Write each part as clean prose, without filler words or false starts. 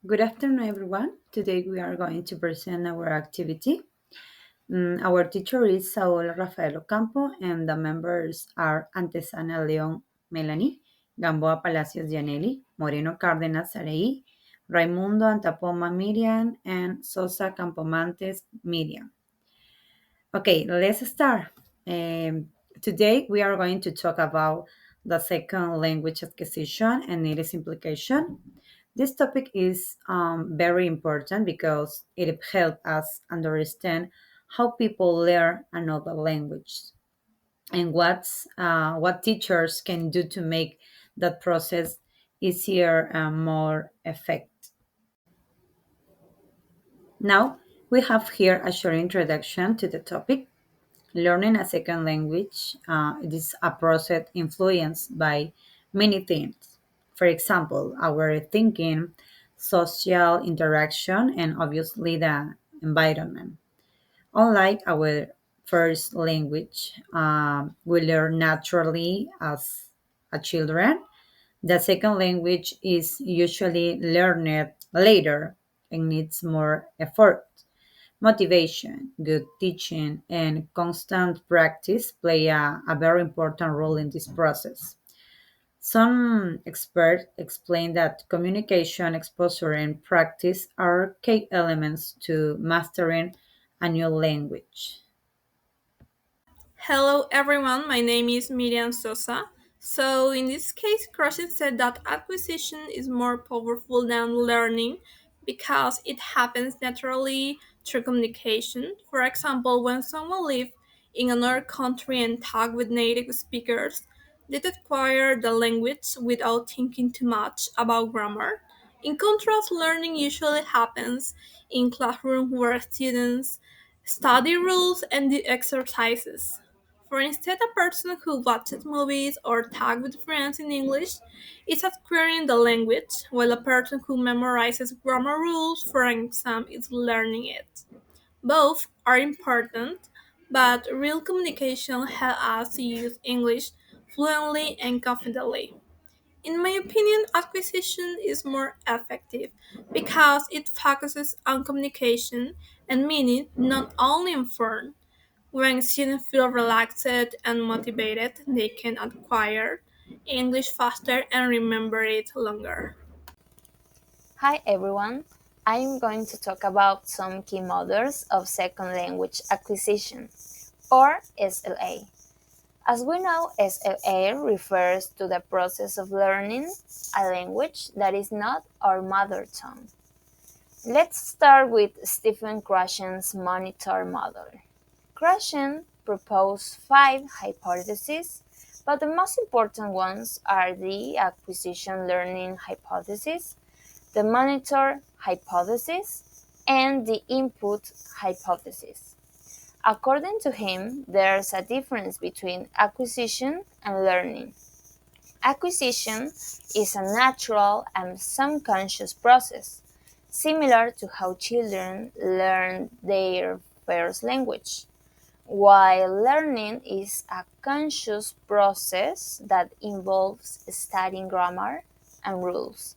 Good afternoon, everyone. Today we are going to present our activity. Our teacher is Saul Rafael Ocampo, and the members are Antesana León Melanie, Gamboa Palacios Gianelli, Moreno Cárdenas Araí, Raimundo Antapoma Miriam, and Sosa Campomantes Miriam. Okay, let's start. Today we are going to talk about the second language acquisition and its implication. This topic is very important because it helps us understand how people learn another language and what teachers can do to make that process easier and more effective. Now, we have here a short introduction to the topic. Learning a second language it is a process influenced by many things. For example, our thinking, social interaction, and obviously the environment. Unlike our first language, we learn naturally as a children. The second language is usually learned later and needs more effort. Motivation, good teaching, and constant practice play a very important role in this process. Some experts explain that communication, exposure, and practice are key elements to mastering a new language. Hello everyone, my name is Miriam Sosa. So, in this case, Crossing said that acquisition is more powerful than learning because it happens naturally through communication. For example, when someone lives in another country and talk with native speakers, they acquire the language without thinking too much about grammar. In contrast, learning usually happens in classroom where students study rules and do exercises. For instead, a person who watches movies or talks with friends in English is acquiring the language, while a person who memorizes grammar rules for an exam is learning it. Both are important, but real communication helps us to use English fluently and confidently. In my opinion, acquisition is more effective because it focuses on communication and meaning, not on form. When students feel relaxed and motivated, they can acquire English faster and remember it longer. Hi everyone, I'm going to talk about some key models of second language acquisition, or SLA. As we know, SLA refers to the process of learning a language that is not our mother tongue. Let's start with Stephen Krashen's monitor model. Krashen proposed five hypotheses, but the most important ones are the acquisition learning hypothesis, the monitor hypothesis, and the input hypothesis. According to him, there's a difference between acquisition and learning. Acquisition is a natural and subconscious process, similar to how children learn their first language, while learning is a conscious process that involves studying grammar and rules.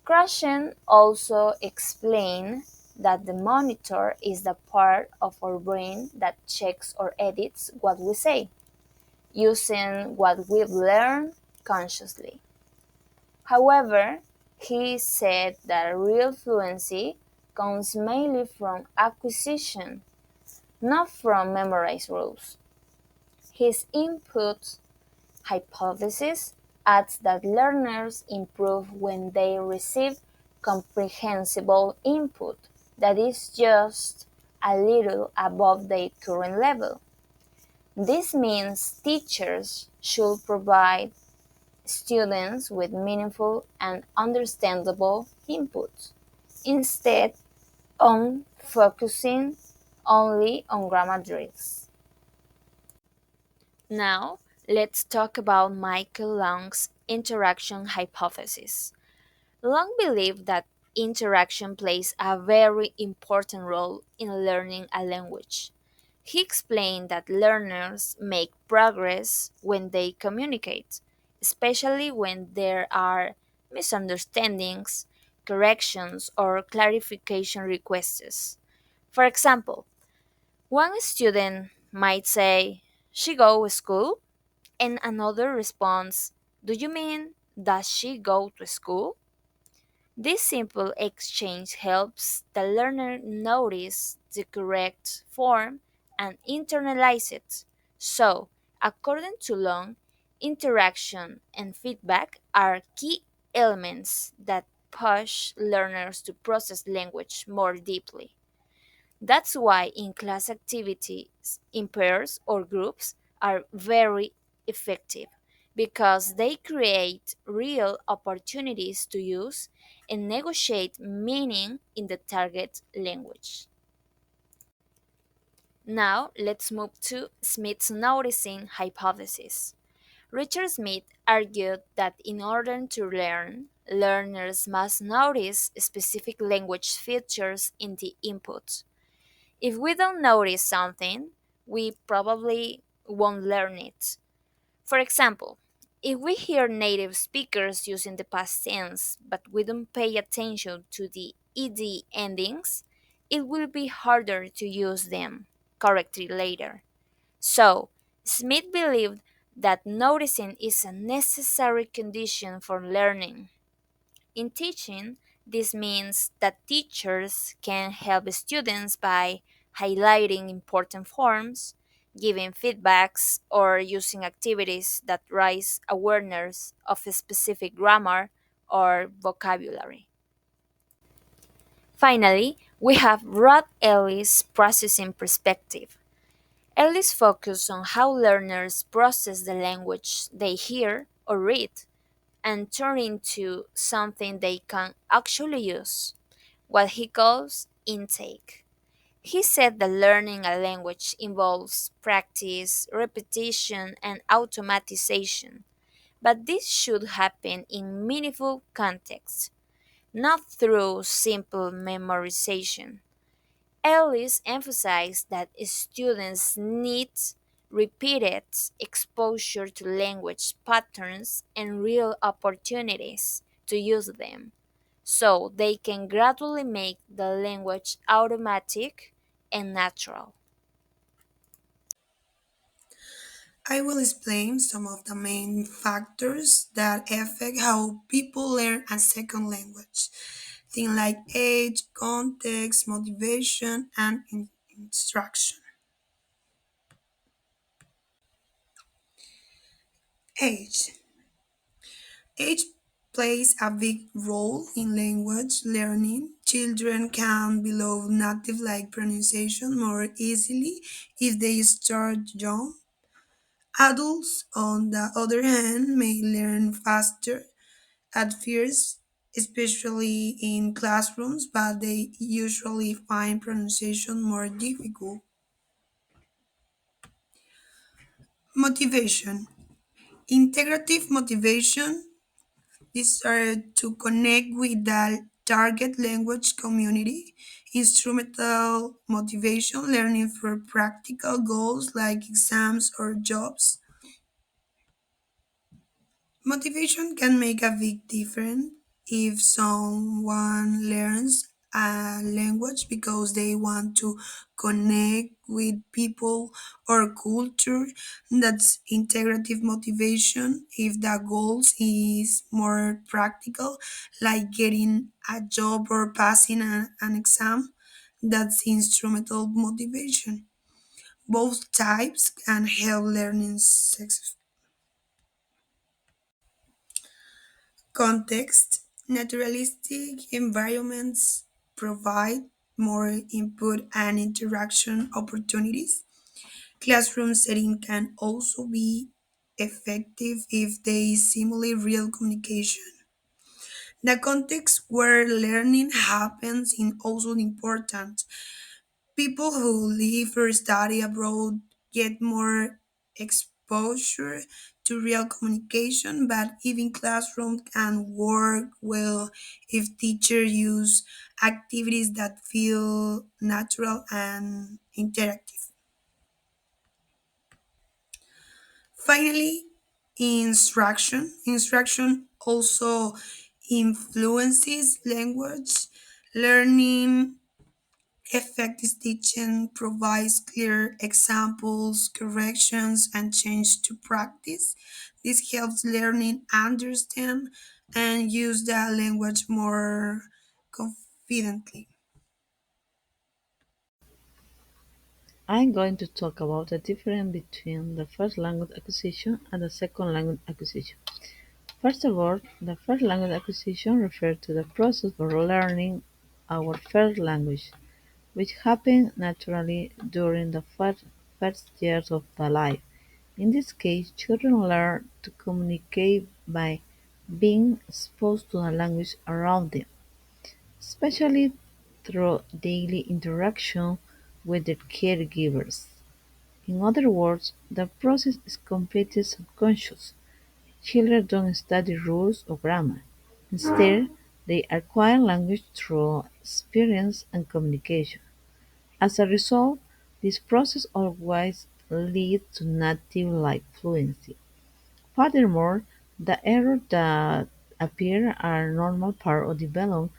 Krashen also explained that the monitor is the part of our brain that checks or edits what we say, using what we've learned consciously. However, he said that real fluency comes mainly from acquisition, not from memorized rules. His input hypothesis adds that learners improve when they receive comprehensible input that is just a little above their current level. This means teachers should provide students with meaningful and understandable input instead of focusing only on grammar drills. Now, let's talk about Michael Long's interaction hypothesis. Long believed that interaction plays a very important role in learning a language. He explained that learners make progress when they communicate, especially when there are misunderstandings, corrections, or clarification requests. For example, one student might say, "She go to school?" and another responds, "Do you mean, does she go to school?" This simple exchange helps the learner notice the correct form and internalize it. So, according to Long, interaction and feedback are key elements that push learners to process language more deeply. That's why in class activities, in pairs or groups, are very effective because they create real opportunities to use and negotiate meaning in the target language. Now, let's move to Smith's noticing hypothesis. Richard Smith argued that in order to learn, learners must notice specific language features in the input. If we don't notice something, we probably won't learn it. For example, if we hear native speakers using the past tense but we don't pay attention to the ed endings, it will be harder to use them correctly later. So, Smith believed that noticing is a necessary condition for learning. In teaching, this means that teachers can help students by highlighting important forms, giving feedbacks, or using activities that raise awareness of a specific grammar or vocabulary. Finally, we have Rod Ellis' processing perspective. Ellis focused on how learners process the language they hear or read and turn into something they can actually use, what he calls intake. He said that learning a language involves practice, repetition, and automatization, but this should happen in meaningful contexts, not through simple memorization. Ellis emphasized that students need repeated exposure to language patterns and real opportunities to use them so they can gradually make the language automatic and natural. I will explain some of the main factors that affect how people learn a second language. Things like age, context, motivation, and instruction. Age. Age plays a big role in language learning. Children can below native like pronunciation more easily if they start young. Adults, on the other hand, may learn faster at first, especially in classrooms, but they usually find pronunciation more difficult. Motivation. Integrative motivation. These are to connect with the target language community. Instrumental motivation, learning for practical goals like exams or jobs. Motivation can make a big difference if someone learns a language because they want to connect with people or culture. That's integrative motivation. If the goals is more practical, like getting a job or passing an exam, that's instrumental motivation. Both types can help learning success. Context. Naturalistic environments provide more input and interaction opportunities. Classroom setting can also be effective if they simulate real communication. The context where learning happens is also important. People who live or study abroad get more exposure to real communication, but even classroom can work well if teachers use activities that feel natural and interactive. Finally, instruction. Instruction also influences language learning. Effective teaching provides clear examples, corrections, and change to practice. This helps learning understand and use the language more confidently. I'm going to talk about the difference between the first language acquisition and the second language acquisition. First of all, the first language acquisition refers to the process of learning our first language, which happens naturally during the first years of the life. In this case, children learn to communicate by being exposed to the language around them, especially through daily interaction with their caregivers. In other words, the process is completely subconscious. Children don't study rules or grammar. Instead, they acquire language through experience and communication. As a result, this process always leads to native-like fluency. Furthermore, the errors that appear are a normal part of development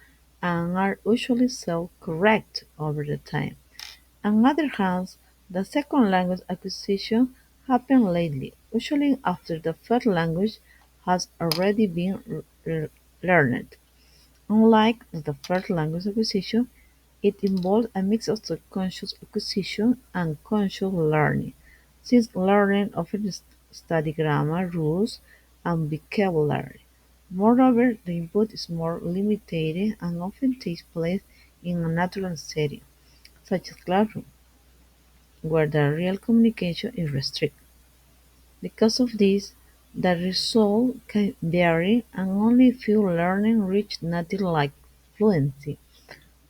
and are usually self-correct over the time. On the other hand, the second language acquisition happens lately, usually after the first language has already been learned. Unlike the first language acquisition, it involves a mix of subconscious acquisition and conscious learning, since learning often study grammar, rules, and vocabulary. Moreover, the input is more limited and often takes place in a natural setting, such as classroom, where the real communication is restricted. Because of this, the result can vary and only few learners reach native-like fluency.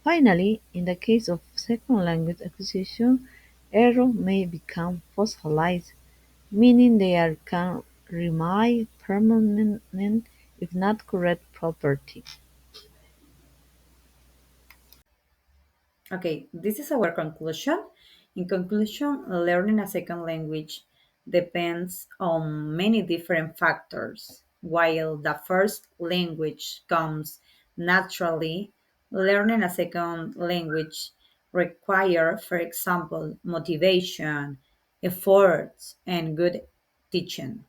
Finally, in the case of second language acquisition, errors may become fossilized, meaning they can remain permanent if not corrected properly. Okay, this is our conclusion. In conclusion, learning a second language depends on many different factors. While the first language comes naturally, learning a second language requires, for example, motivation, efforts, and good teaching.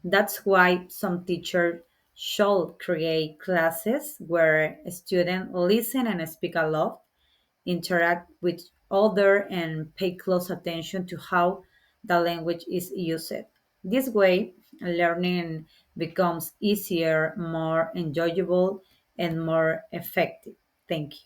That's why some teachers should create classes where students listen and speak a lot, interact with others, and pay close attention to how the language is used. This way, learning becomes easier, more enjoyable, and more effective. Thank you.